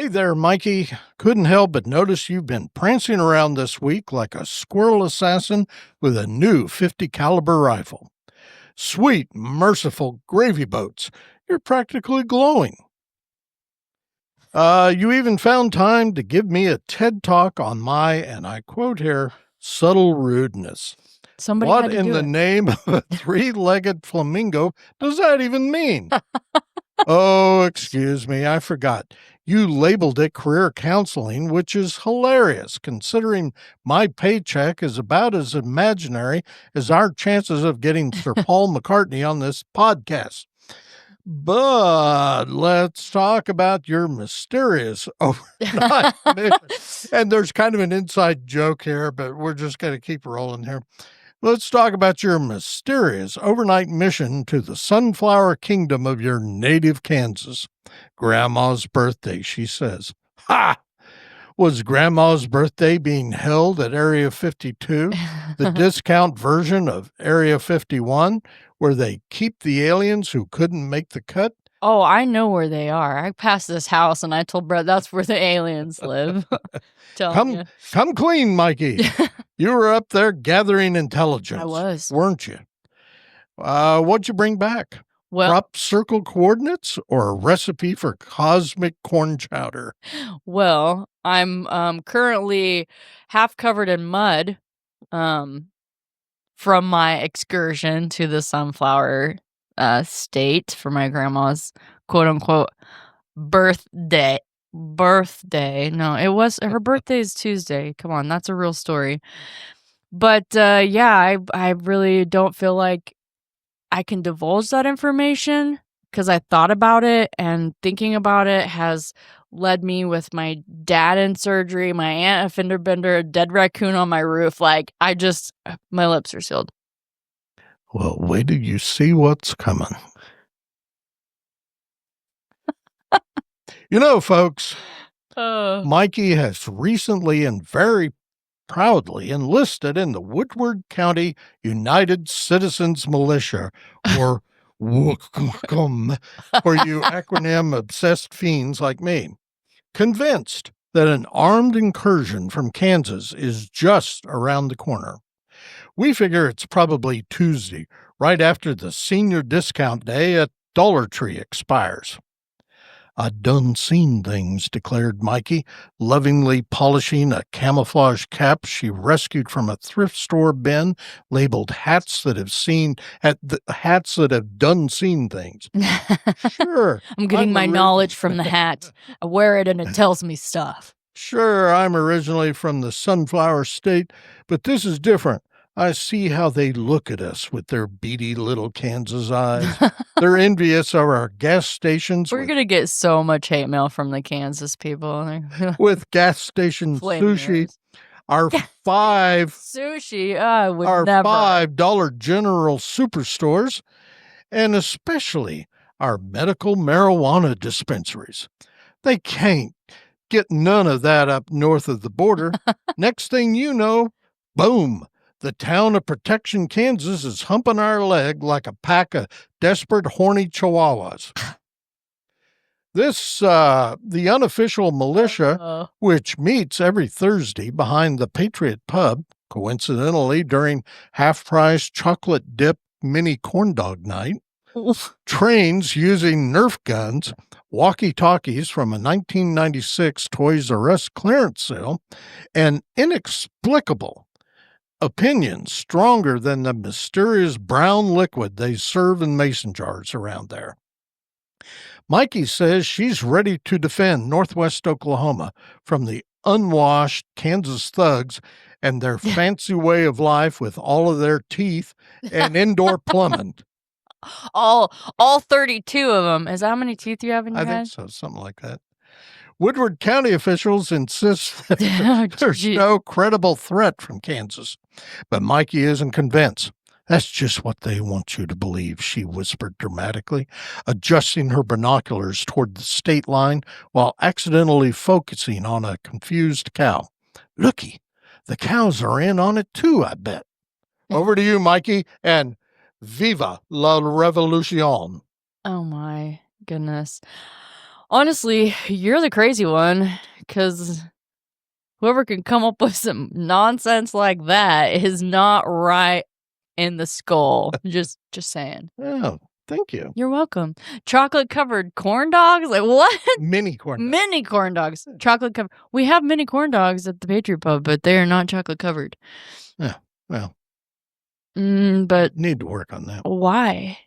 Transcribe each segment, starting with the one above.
Hey there, Mikey. Couldn't help but notice you've been prancing around this week like a squirrel assassin with a new 50 caliber rifle. Sweet, merciful gravy boats. You're practically glowing. You even found time to give me a TED Talk on my, and I quote here, subtle rudeness. Somebody What had to in do the it. name of a three-legged flamingo does that even mean? Oh, excuse me, I forgot. You labeled it career counseling, which is hilarious, considering my paycheck is about as imaginary as our chances of getting Sir Paul McCartney on this podcast. But let's talk about your mysterious overnight mission. And there's kind of an inside joke here, but we're just going to keep rolling here. Let's talk about your mysterious overnight mission to the sunflower kingdom of your native Kansas. Grandma's birthday, she says. Ha! Was Grandma's birthday being held at Area 52, the discount version of Area 51, where they keep the aliens who couldn't make the cut? Oh, I know where they are. I passed this house and I told Brett that's where the aliens live. Come clean, Mikey. You were up there gathering intelligence. I was. Weren't you? What'd you bring back? Well, Crop circle coordinates or a recipe for cosmic corn chowder? Well, I'm currently half covered in mud from my excursion to the sunflower state for my grandma's quote-unquote birthday. No, it was her birthday is Tuesday. Come on, that's a real story. But yeah, I really don't feel like I can divulge that information because I thought about it, and thinking about it has led me with my dad in surgery, my aunt a fender bender, a dead raccoon on my roof. Like, my lips are sealed. Well, wait till you see what's coming. You know, folks, Mikey has recently and very proudly enlisted in the Woodward County United Citizens Militia, or WCOM, for you acronym-obsessed fiends like me, convinced that an armed incursion from Kansas is just around the corner. We figure it's probably Tuesday, right after the senior discount day at Dollar Tree expires. I done seen things, declared Mikey, lovingly polishing a camouflage cap she rescued from a thrift store bin labeled hats that have done seen things. Sure. I'm getting my knowledge from the hat. I wear it and it tells me stuff. Sure, I'm originally from the Sunflower State, but this is different. I see how they look at us with their beady little Kansas eyes. They're envious of our gas stations. We're going to get so much hate mail from the Kansas people. With gas station sushi. Our sushi, I would our never. $5 general superstores, and especially our medical marijuana dispensaries. They can't get none of that up north of the border. Next thing you know, boom. The town of Protection, Kansas is humping our leg like a pack of desperate, horny chihuahuas. This, the unofficial militia, which meets every Thursday behind the Patriot Pub, coincidentally during half-price chocolate dip mini corn dog night, trains using Nerf guns, walkie-talkies from a 1996 Toys R Us clearance sale, and inexplicable opinions stronger than the mysterious brown liquid they serve in mason jars around there. Mikey says she's ready to defend Northwest Oklahoma from the unwashed Kansas thugs and their fancy way of life with all of their teeth and indoor plumbing. All 32 of them. Is that how many teeth you have in your head? I think so, something like that. Woodward County officials insist that there's no credible threat from Kansas, but Mikey isn't convinced. That's just what they want you to believe, she whispered dramatically, adjusting her binoculars toward the state line while accidentally focusing on a confused cow. Looky, the cows are in on it too, I bet. Over to you, Mikey, and viva la revolution. Oh my goodness. Honestly, you're the crazy one, because whoever can come up with some nonsense like that is not right in the skull. Just saying. Oh, thank you. You're welcome. Chocolate-covered corn dogs? Like, what? Mini corn dogs. Mini corn dogs. Chocolate-covered. We have mini corn dogs at the Patriot Pub, but they are not chocolate-covered. Yeah, well, But need to work on that. why?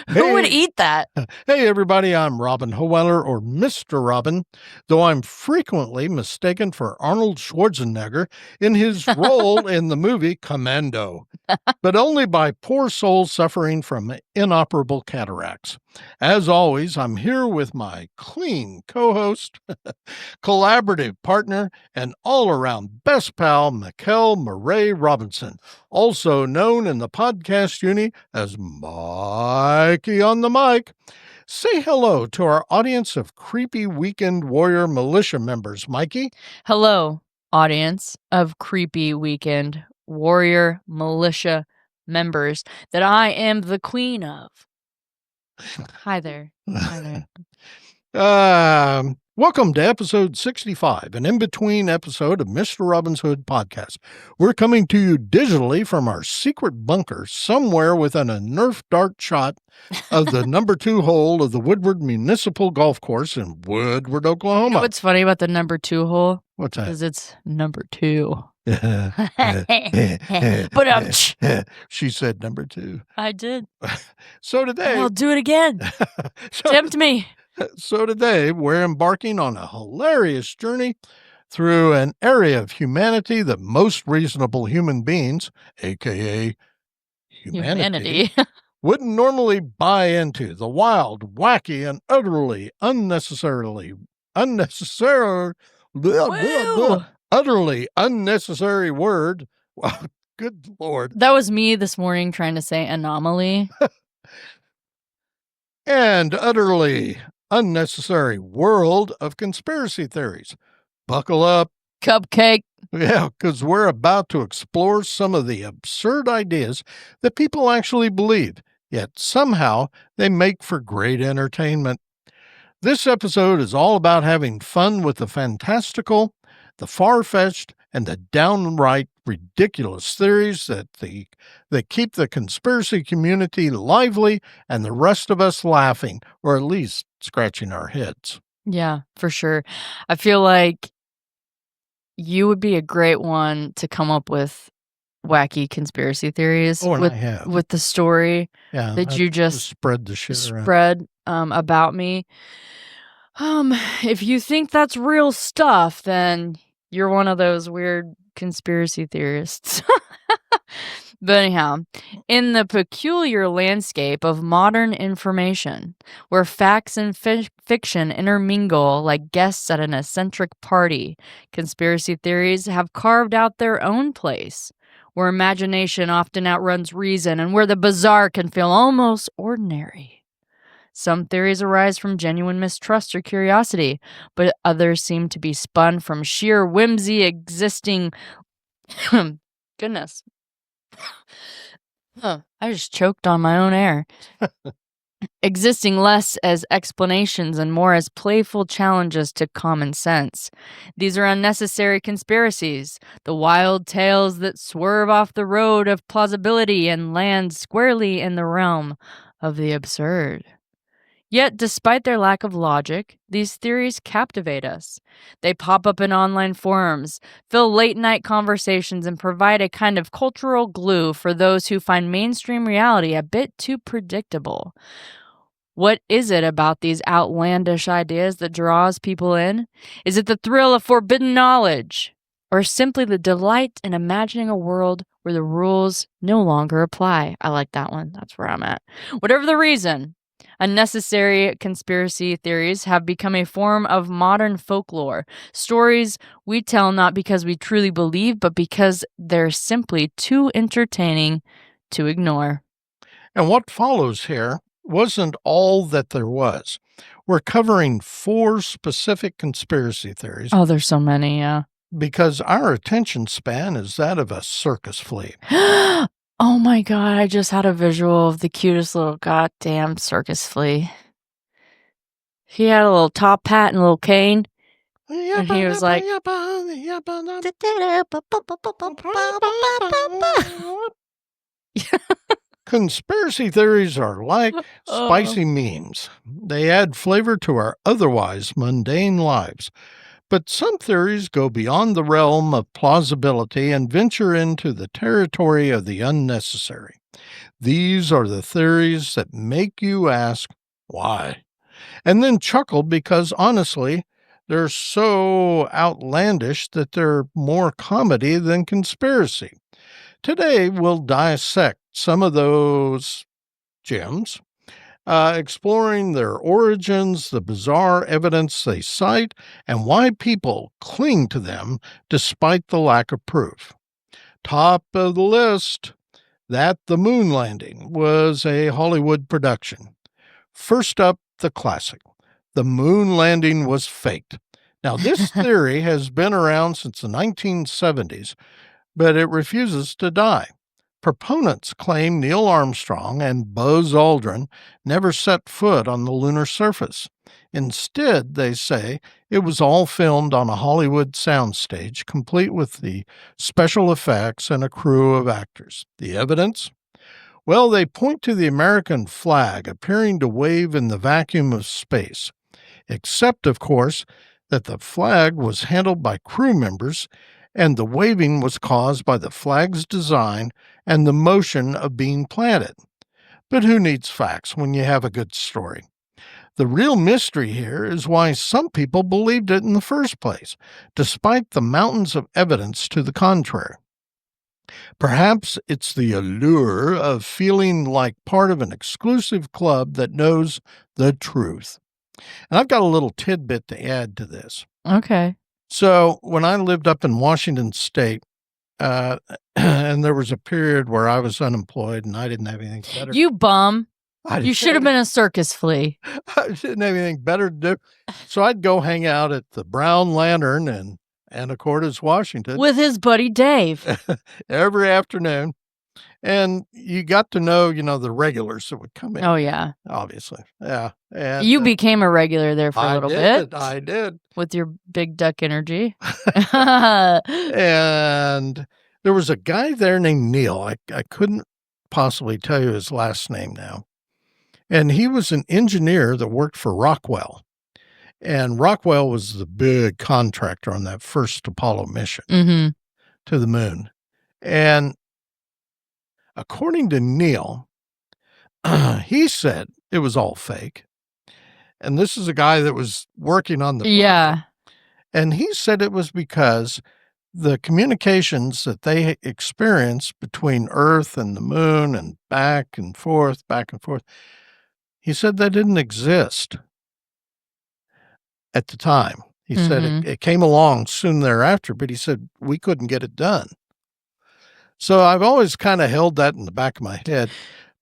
Who would eat that? Hey, everybody, I'm Robin Hohweiler, or Mr. Robin, though I'm frequently mistaken for Arnold Schwarzenegger in his role in the movie Commando, but only by poor souls suffering from inoperable cataracts. As always, I'm here with my clean co-host, collaborative partner, and all-around best pal, Mikel Mauree Robinson, also known in the podcast uni as Mikey-on-the-Mic. Say hello to our audience of creepy weekend warrior militia members, Mikey. Hello, audience of creepy weekend warrior militia members that I am the queen of. Hi there. Hi there. Welcome to episode 65, an in-between episode of Mr. Robin's Hood podcast. We're coming to you digitally from our secret bunker somewhere within a Nerf dart shot of the number 2 hole of the Woodward Municipal Golf Course in Woodward, Oklahoma. You know what's funny about the number 2 hole? What's that? Because it's number 2. But she said number 2. I did. So today... I'll do it again. Tempt me. So today, we're embarking on a hilarious journey through an area of humanity that most reasonable human beings, aka humanity, wouldn't normally buy into. The wild, wacky, and utterly unnecessary word. Wow, good Lord. That was me this morning trying to say anomaly. And utterly unnecessary world of conspiracy theories. Buckle up. Cupcake. Yeah, because we're about to explore some of the absurd ideas that people actually believe, yet somehow they make for great entertainment. This episode is all about having fun with the fantastical, the far-fetched, and the downright ridiculous theories that keep the conspiracy community lively and the rest of us laughing, or at least scratching our heads. Yeah, for sure. I feel like you would be a great one to come up with wacky conspiracy theories with the story that you just spread the shit around. About me. If you think that's real stuff, then you're one of those weird conspiracy theorists. But anyhow, in the peculiar landscape of modern information, where facts and fiction intermingle like guests at an eccentric party, conspiracy theories have carved out their own place, where imagination often outruns reason and where the bizarre can feel almost ordinary. Some theories arise from genuine mistrust or curiosity, but others seem to be spun from sheer whimsy existing... Goodness. I just choked on my own air. Existing less as explanations and more as playful challenges to common sense. These are unnecessary conspiracies, the wild tales that swerve off the road of plausibility and land squarely in the realm of the absurd. Yet, despite their lack of logic, these theories captivate us. They pop up in online forums, fill late-night conversations, and provide a kind of cultural glue for those who find mainstream reality a bit too predictable. What is it about these outlandish ideas that draws people in? Is it the thrill of forbidden knowledge? Or simply the delight in imagining a world where the rules no longer apply? I like that one. That's where I'm at. Whatever the reason, unnecessary conspiracy theories have become a form of modern folklore. Stories we tell not because we truly believe, but because they're simply too entertaining to ignore. And what follows here wasn't all that there was. We're covering 4 specific conspiracy theories. Oh, there's so many, yeah. Because our attention span is that of a circus flea. Oh my God, I just had a visual of the cutest little goddamn circus flea. He had a little top hat and a little cane. And he was like, Conspiracy theories are like spicy memes. They add flavor to our otherwise mundane lives. But some theories go beyond the realm of plausibility and venture into the territory of the unnecessary. These are the theories that make you ask, why? And then chuckle because honestly, they're so outlandish that they're more comedy than conspiracy. Today, we'll dissect some of those gems, exploring their origins, the bizarre evidence they cite, and why people cling to them despite the lack of proof. Top of the list, that the moon landing was a Hollywood production. First up, the classic. The moon landing was faked. Now, this theory has been around since the 1970s, but it refuses to die. Proponents claim Neil Armstrong and Buzz Aldrin never set foot on the lunar surface. Instead, they say it was all filmed on a Hollywood soundstage, complete with the special effects and a crew of actors. The evidence? Well, they point to the American flag appearing to wave in the vacuum of space, except, of course, that the flag was handled by crew members and the waving was caused by the flag's design and the motion of being planted. But who needs facts when you have a good story? The real mystery here is why some people believed it in the first place, despite the mountains of evidence to the contrary. Perhaps it's the allure of feeling like part of an exclusive club that knows the truth. And I've got a little tidbit to add to this. Okay. So when I lived up in Washington State, and there was a period where I was unemployed and I didn't have anything better. You bum. I You should have been a circus flea. I didn't have anything better to do. So I'd go hang out at the Brown Lantern and Anacortes, Washington. With his buddy Dave. Every afternoon. And you got to know, the regulars that would come in. Oh, yeah. Obviously. Yeah. And you became a regular there for a little bit. I did. With your big duck energy. And there was a guy there named Neil. I couldn't possibly tell you his last name now. And he was an engineer that worked for Rockwell. And Rockwell was the big contractor on that first Apollo mission to the moon. And according to Neil, he said it was all fake. And this is a guy that was working on the program. And he said it was because the communications that they experienced between Earth and the moon and back and forth, he said that didn't exist at the time. He said it came along soon thereafter, but he said we couldn't get it done. So I've always kind of held that in the back of my head.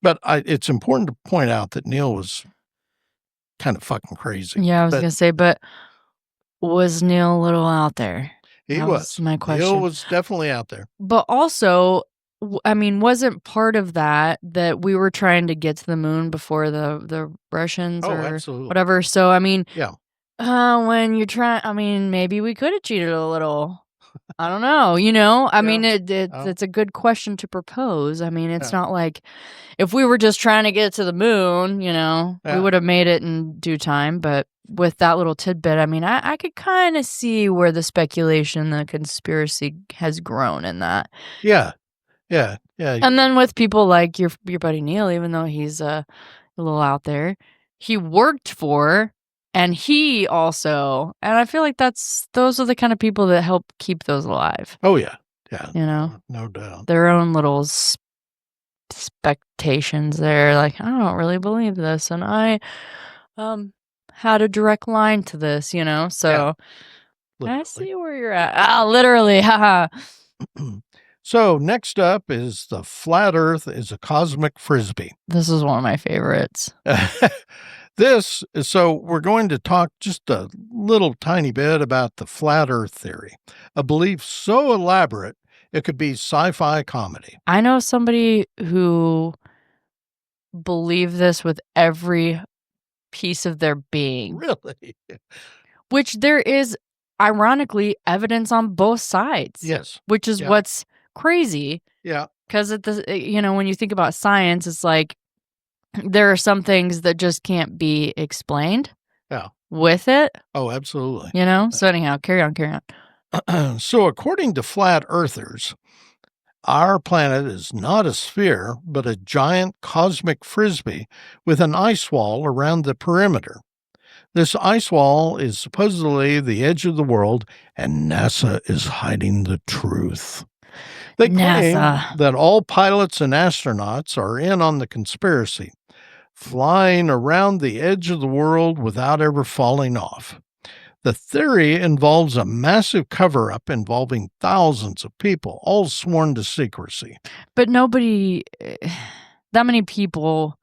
But it's important to point out that Neil was kind of fucking crazy. Yeah, I was going to say, but was Neil a little out there? He was. My question. Neil was definitely out there. But also, wasn't part of that we were trying to get to the moon before the Russians or absolutely. Whatever? So, yeah. When you're trying, maybe we could have cheated a little. I don't know, it's a good question to propose. It's not like if we were just trying to get to the moon, we would have made it in due time. But with that little tidbit, I could kind of see where the speculation, the conspiracy has grown in that. Yeah. Yeah. Yeah. And then with people like your buddy Neil, even though he's a little out there, he worked for. And he also, and I feel like those are the kind of people that help keep those alive. Oh, yeah. Yeah. No doubt. Their own little expectations there. Like, I don't really believe this. And I had a direct line to this, So I see where you're at. Literally. Haha. So next up is the flat earth is a cosmic frisbee. This is one of my favorites. So we're going to talk just a little tiny bit about the flat earth theory, a belief so elaborate it could be sci-fi comedy. I know somebody who believed this with every piece of their being. Really? Which there is, ironically, evidence on both sides. Yes. Which is what's crazy. Yeah. Because when you think about science, it's like there are some things that just can't be explained. Yeah. With it. Oh, absolutely. So anyhow, carry on. So according to flat earthers, our planet is not a sphere, but a giant cosmic frisbee with an ice wall around the perimeter. This ice wall is supposedly the edge of the world, and NASA is hiding the truth. They claim that all pilots and astronauts are in on the conspiracy, flying around the edge of the world without ever falling off. The theory involves a massive cover-up involving thousands of people, all sworn to secrecy. But nobody, that many people,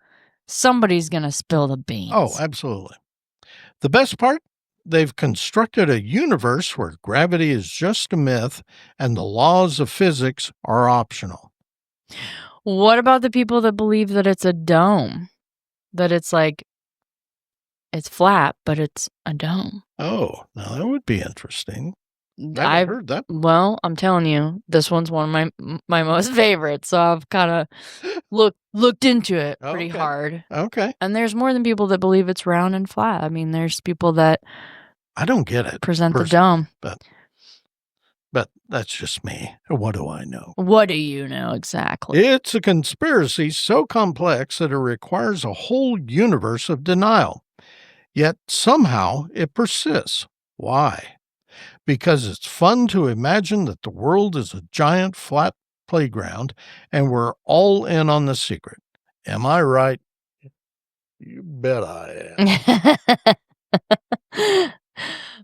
somebody's going to spill the beans. Oh, absolutely. The best part? They've constructed a universe where gravity is just a myth and the laws of physics are optional. What about the people that believe that it's a dome? That it's like, it's flat, but it's a dome. Oh, now that would be interesting. I've heard that. Well, I'm telling you, this one's one of my most favorites. So I've kind of looked into it pretty hard. Okay. And there's more than people that believe it's round and flat. I mean, there's people that I don't get it. Present the dome. But that's just me. What do I know? What do you know exactly? It's a conspiracy so complex that it requires a whole universe of denial. Yet somehow it persists. Why? Because it's fun to imagine that the world is a giant flat playground and we're all in on the secret. Am I right? You bet I am.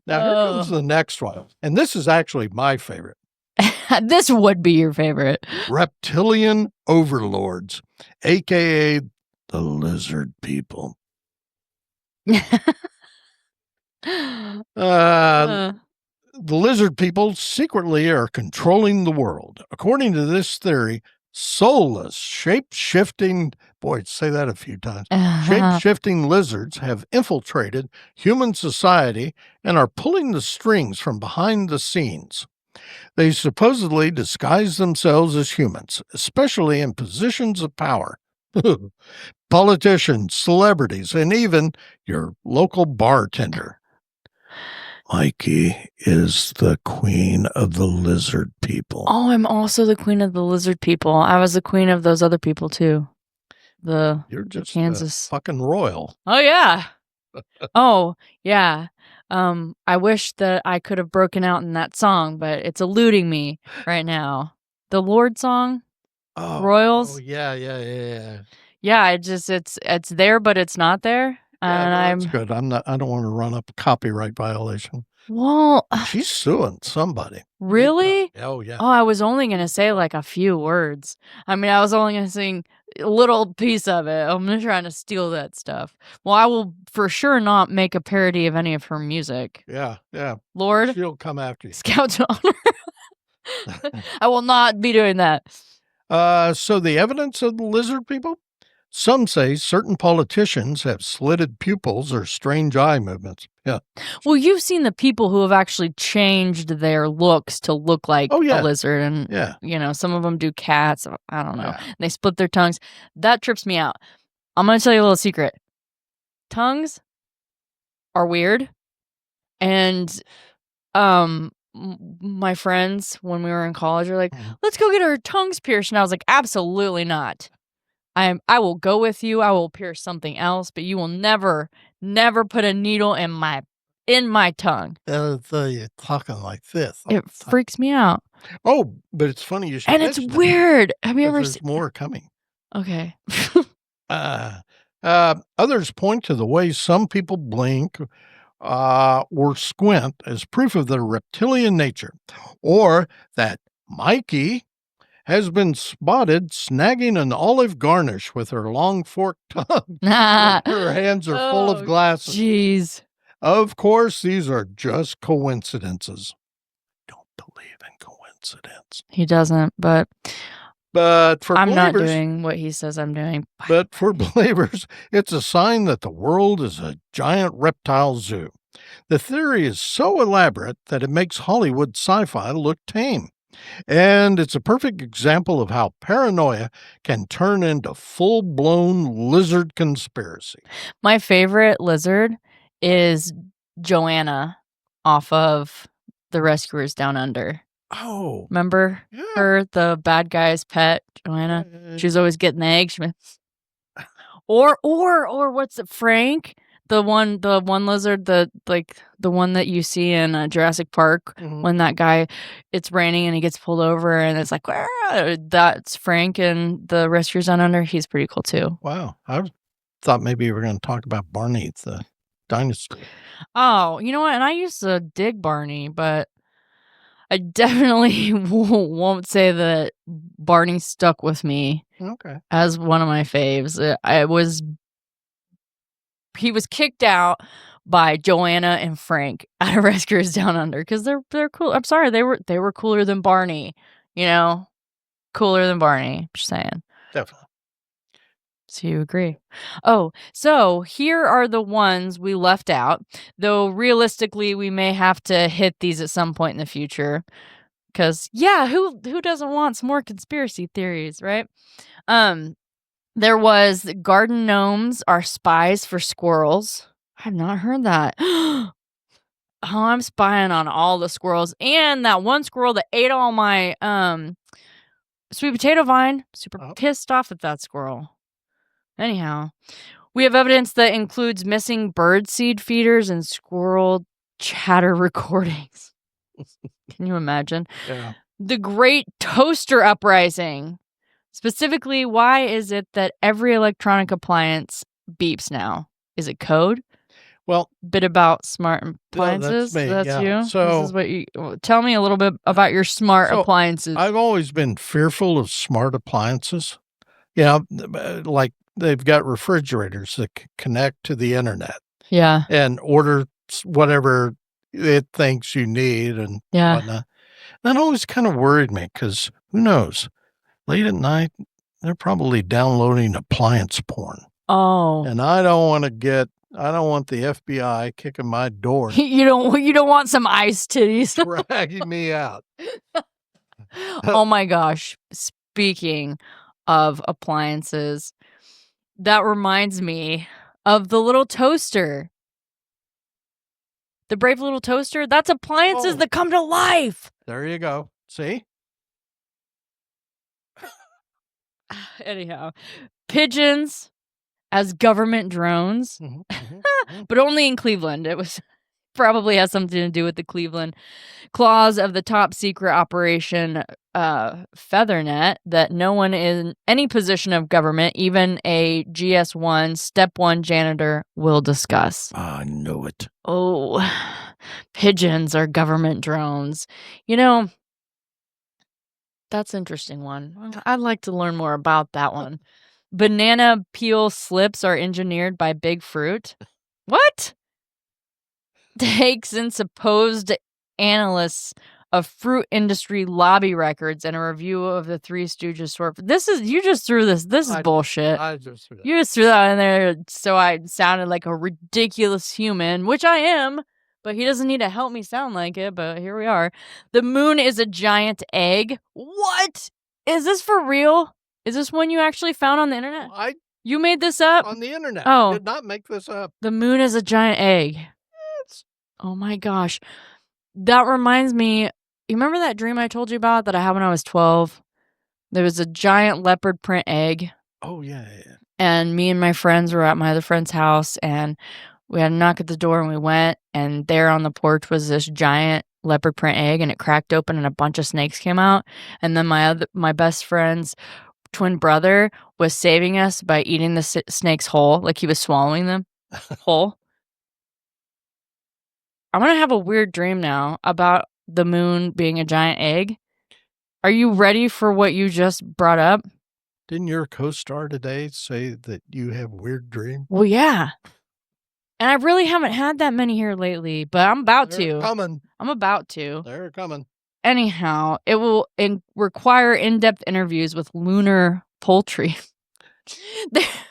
Now, here comes the next one. And this is actually my favorite. This would be your favorite. Reptilian overlords, a.k.a. the lizard people. The lizard people secretly are controlling the world. According to this theory, soulless, shape-shifting, boy, say that a few times, shape-shifting lizards have infiltrated human society and are pulling the strings from behind the scenes. They supposedly disguise themselves as humans, especially in positions of power. Politicians, celebrities, and even your local bartender. Mikey is the queen of the lizard people. Oh, I'm also the queen of the lizard people. I was the queen of those other people too. You're just Kansas fucking royal. Oh yeah. Oh yeah. I wish that I could have broken out in that song, but it's eluding me right now. The Lord song, Royals. Oh yeah. Yeah, it's there, but it's not there. Yeah, that's good. I don't want to run up a copyright violation. Well, she's suing somebody. Really? Oh yeah. Oh, I was only gonna say like a few words. I mean, I was only gonna sing a little piece of it. I'm not trying to steal that stuff. Well, I will for sure not make a parody of any of her music. Yeah. Lord, she'll come after you. Scout honor. I will not be doing that. So the evidence of the lizard people? Some say certain politicians have slitted pupils or strange eye movements. Yeah. Well, you've seen the people who have actually changed their looks to look like a lizard. And, some of them do cats. I don't know. Yeah. They split their tongues. That trips me out. I'm going to tell you a little secret. Tongues are weird. And my friends, when we were in college, are like, let's go get our tongues pierced. And I was like, absolutely not. I will go with you. I will pierce something else, but you will never put a needle in my tongue. So you're talking like this. It freaks me out. Oh, but it's funny you should. And it's weird. Have you ever seen more coming? Okay. Others point to the way some people blink or squint as proof of their reptilian nature, or that Mikey has been spotted snagging an olive garnish with her long forked tongue. Her hands are full of glasses. Jeez. Of course, these are just coincidences. Don't believe in coincidence. He doesn't, but But for I'm not believers, doing what he says I'm doing. but for believers, it's a sign that the world is a giant reptile zoo. The theory is so elaborate that it makes Hollywood sci-fi look tame. And it's a perfect example of how paranoia can turn into full-blown lizard conspiracy. My favorite lizard is Joanna off of The Rescuers Down Under. Oh, Remember yeah. her, the bad guy's pet, Joanna? She was always getting the eggs. Or what's it, Frank? The one lizard, the one that you see in Jurassic Park when that guy, it's raining and he gets pulled over and it's like, that's Frank in The Rescuers Down Under. He's pretty cool too. Wow. I thought maybe you were going to talk about Barney, the dinosaur. Oh, you know what? And I used to dig Barney, but I definitely won't say that Barney stuck with me as one of my faves. He was kicked out by Joanna and Frank out of Rescuers Down Under because they're cool. I'm sorry, they were cooler than Barney. You know, cooler than Barney. Just saying. Definitely. So you agree? Oh, so here are the ones we left out. Though realistically, we may have to hit these at some point in the future. Because who doesn't want some more conspiracy theories, right? There was garden gnomes are spies for squirrels. I've not heard that. Oh, I'm spying on all the squirrels and that one squirrel that ate all my sweet potato vine. Super pissed off at that squirrel. Anyhow, we have evidence that includes missing bird seed feeders and squirrel chatter recordings. Can you imagine? Yeah. The Great Toaster Uprising. Specifically, why is it that every electronic appliance beeps now? Is it code? Well, bit about smart appliances. No, that's me. You. So this is what you tell me a little bit about your smart appliances. I've always been fearful of smart appliances. Yeah, like they've got refrigerators that connect to the internet. Yeah, and order whatever it thinks you need and whatnot. That always kind of worried me because who knows? Late at night, they're probably downloading appliance porn. Oh, and I don't want the FBI kicking my door. You don't want some ice titties dragging me out. Oh my gosh! Speaking of appliances, that reminds me of the little toaster. The brave little toaster. That's appliances that come to life. There you go. See? Anyhow, pigeons as government drones, but only in Cleveland. It was probably has something to do with the Cleveland clause of the top secret operation Feathernet that no one in any position of government, even a GS1 step 1 janitor, will discuss. I know it. Oh, pigeons are government drones. You know, that's an interesting one. I'd like to learn more about that one. Banana peel slips are engineered by Big Fruit. What? Takes in supposed analysts of fruit industry lobby records and a review of the Three Stooges short. You just threw this. This is bullshit. I just threw that. You just threw that in there so I sounded like a ridiculous human, which I am, but he doesn't need to help me sound like it, but here we are. The moon is a giant egg. What? Is this for real? Is this one you actually found on the internet? You made this up? On the internet. Oh. I did not make this up. The moon is a giant egg. Oh my gosh. That reminds me, you remember that dream I told you about that I had when I was 12? There was a giant leopard print egg. Oh, yeah. And me and my friends were at my other friend's house, and we had a knock at the door, and we went, and there on the porch was this giant leopard print egg, and it cracked open, and a bunch of snakes came out. And then my best friend's twin brother was saving us by eating the snakes whole, like he was swallowing them whole. I'm going to have a weird dream now about the moon being a giant egg. Are you ready for what you just brought up? Didn't your co-star today say that you have weird dreams? Well, yeah. And I really haven't had that many here lately, but I'm about to. They're coming. I'm about to. They're coming. anyhow, it will require in-depth interviews with lunar poultry.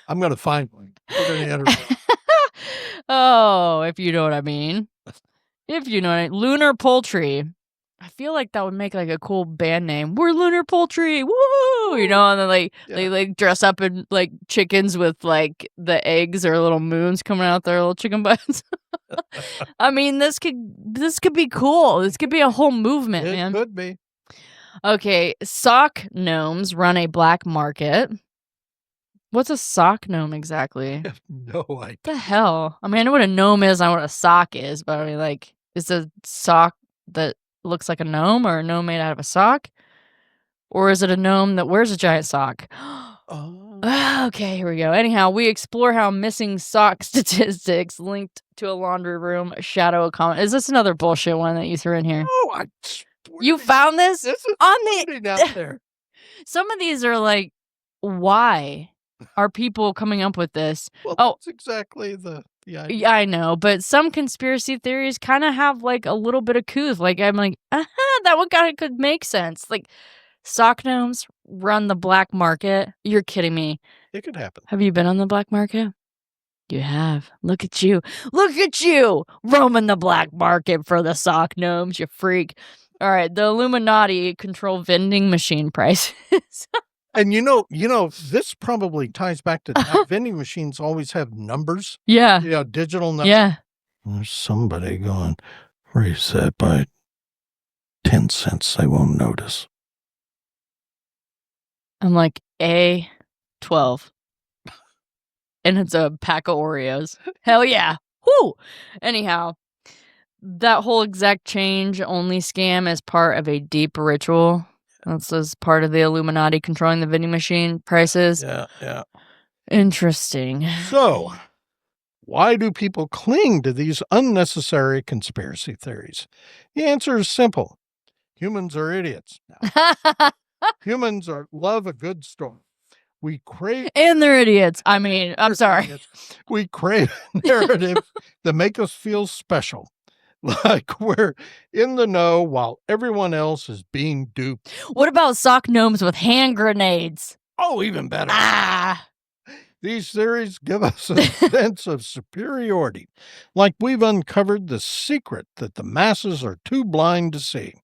I'm going to find one. We're going to interview. Oh, if you know what I mean. If you know what I mean. Lunar poultry. I feel like that would make like a cool band name. We're Lunar Poultry. Woo! You know, and then they like dress up in like chickens with like the eggs or little moons coming out their little chicken butts. I mean, this could be cool. This could be a whole movement, man. It could be. Okay, sock gnomes run a black market. What's a sock gnome exactly? I have no idea. What the hell? I mean, I know what a gnome is, I know what a sock is, but I mean, like, is a sock that looks like a gnome or a gnome made out of a sock? Or is it a gnome that wears a giant sock? Oh. Okay, here we go. Anyhow, we explore how missing sock statistics linked to a laundry room shadow a comment. Is this another bullshit one that you threw in here? Oh, You found this? This is on floating out there. Some of these are like, why are people coming up with this? Well, Oh, that's exactly the idea. yeah, I know, but some conspiracy theories kind of have like a little bit of couth. Like I'm like, that one kind of could make sense. Like sock gnomes run the black market. You're kidding me. It could happen. Have you been on the black market? You have. Look at you. Look at you roaming the black market for the sock gnomes, you freak. All right, the Illuminati control vending machine prices. And you know, this probably ties back to how vending machines always have numbers. Yeah. Digital numbers. Yeah. There's somebody going, raise that by 10 cents. They won't notice. I'm like, A12. And it's a pack of Oreos. Hell yeah. Whoo! Anyhow, that whole exact change only scam is part of a deep ritual. This is part of the Illuminati controlling the vending machine prices. Yeah. Interesting. So, why do people cling to these unnecessary conspiracy theories? The answer is simple. Humans are idiots. Humans love a good story. We crave... And they're idiots. I mean, I'm sorry. Idiots. We crave narratives that make us feel special. Like we're in the know while everyone else is being duped. What about sock gnomes with hand grenades? Oh, even better. These theories give us a sense of superiority, like we've uncovered the secret that the masses are too blind to see.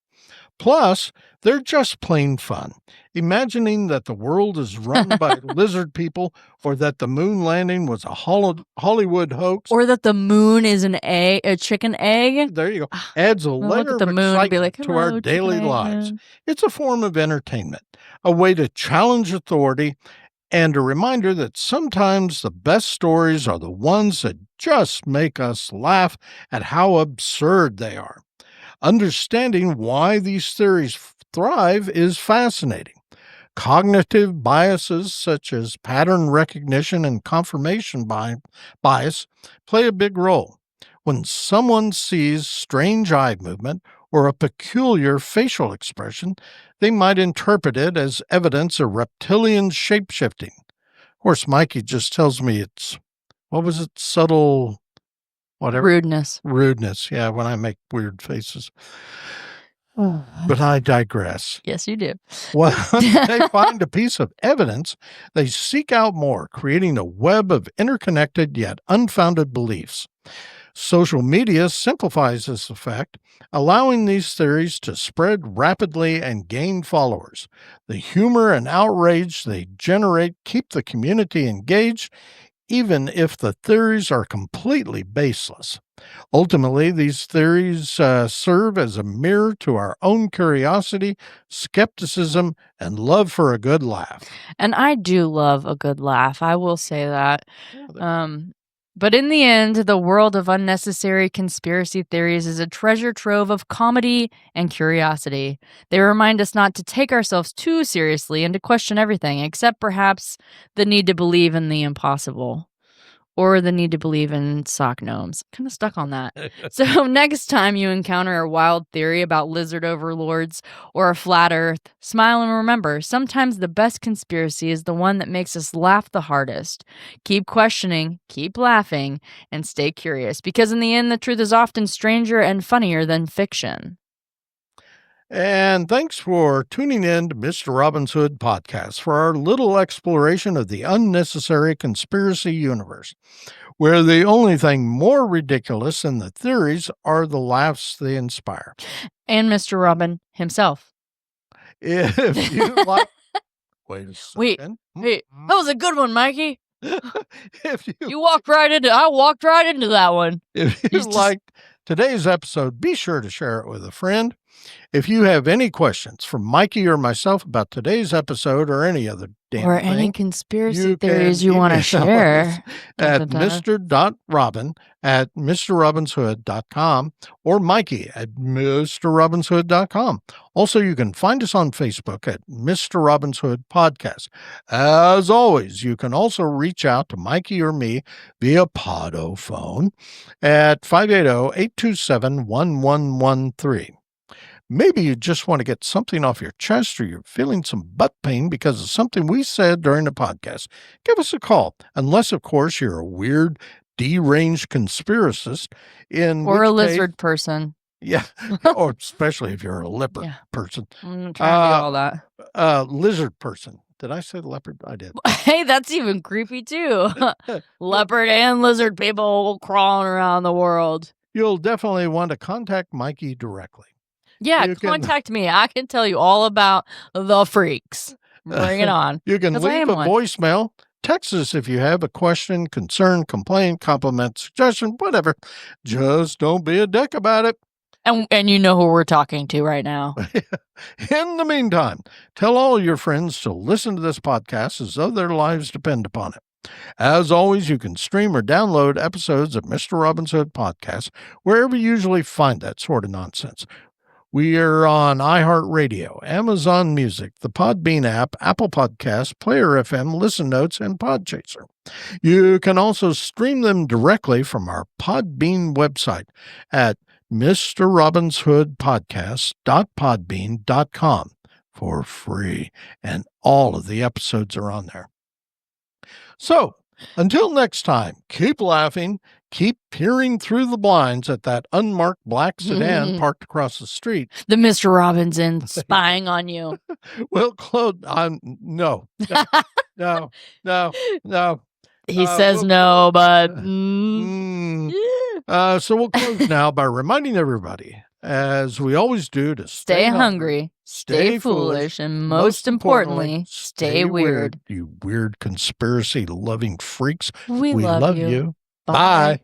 Plus, they're just plain fun. Imagining that the world is run by lizard people, or that the moon landing was a Hollywood hoax, or that the moon is a chicken egg. There you go. Adds a layer of excitement to our daily lives. It's a form of entertainment, a way to challenge authority, and a reminder that sometimes the best stories are the ones that just make us laugh at how absurd they are. Understanding why these theories thrive is fascinating. Cognitive biases such as pattern recognition and confirmation bias play a big role. When someone sees strange eye movement or a peculiar facial expression, they might interpret it as evidence of reptilian shapeshifting. Of course, Mikey just tells me it's, what was it, subtle... whatever. Rudeness, yeah, when I make weird faces. But I digress. Yes, you do. When they find a piece of evidence, they seek out more, creating a web of interconnected yet unfounded beliefs. Social media simplifies this effect, allowing these theories to spread rapidly and gain followers. The humor and outrage they generate keep the community engaged, even if the theories are completely baseless. Ultimately, these theories serve as a mirror to our own curiosity, skepticism, and love for a good laugh. And I do love a good laugh. I will say that. But in the end, the world of unnecessary conspiracy theories is a treasure trove of comedy and curiosity. They remind us not to take ourselves too seriously and to question everything, except perhaps the need to believe in the impossible. Or the need to believe in sock gnomes. Kind of stuck on that. So next time you encounter a wild theory about lizard overlords or a flat earth, smile and remember, sometimes the best conspiracy is the one that makes us laugh the hardest. Keep questioning, keep laughing, and stay curious, because in the end, the truth is often stranger and funnier than fiction. And thanks for tuning in to Mr. Robin's Hood podcast for our little exploration of the unnecessary conspiracy universe, where the only thing more ridiculous than the theories are the laughs they inspire. And Mr. Robin himself. If you like... Wait a second. Wait, that was a good one, Mikey. If I walked right into that one. If you liked today's episode, be sure to share it with a friend. If you have any questions from Mikey or myself about today's episode or any other damn or thing, any conspiracy theories you want to share at mr.robin@mrrobinshood.com or Mikey at mrrobinshood.com. Also, you can find us on Facebook at Mr. Robin's Hood Podcast. As always, you can also reach out to Mikey or me via Podo phone at 580-827-1113. Maybe you just want to get something off your chest or you're feeling some butt pain because of something we said during the podcast. Give us a call, unless, of course, you're a weird, deranged conspiracist. Or a lizard person. Yeah, or especially if you're a leopard person. I'm trying to do all that. Lizard person. Did I say leopard? I did. Hey, that's even creepy, too. Leopard and lizard people crawling around the world. You'll definitely want to contact Mikey directly. Yeah, contact me. I can tell you all about the freaks. Bring it on. You can leave a voicemail. Text us if you have a question, concern, complaint, compliment, suggestion, whatever. Just don't be a dick about it. And you know who we're talking to right now. In the meantime, tell all your friends to listen to this podcast as though their lives depend upon it. As always, you can stream or download episodes of Mr. Robin's Hood Podcast wherever you usually find that sort of nonsense. We are on iHeartRadio, Amazon Music, the Podbean app, Apple Podcasts, Player FM, Listen Notes, and Podchaser. You can also stream them directly from our Podbean website at mrrobinshoodpodcast.podbean.com for free, and all of the episodes are on there. So, until next time, keep laughing, keep peering through the blinds at that unmarked black sedan parked across the street. The Mr. Robinson spying on you. Well, Claude, no. He says no, but... So we'll close now by reminding everybody, as we always do, to stay hungry, stay foolish, and most importantly, stay weird. You weird conspiracy-loving freaks. We love you. Bye.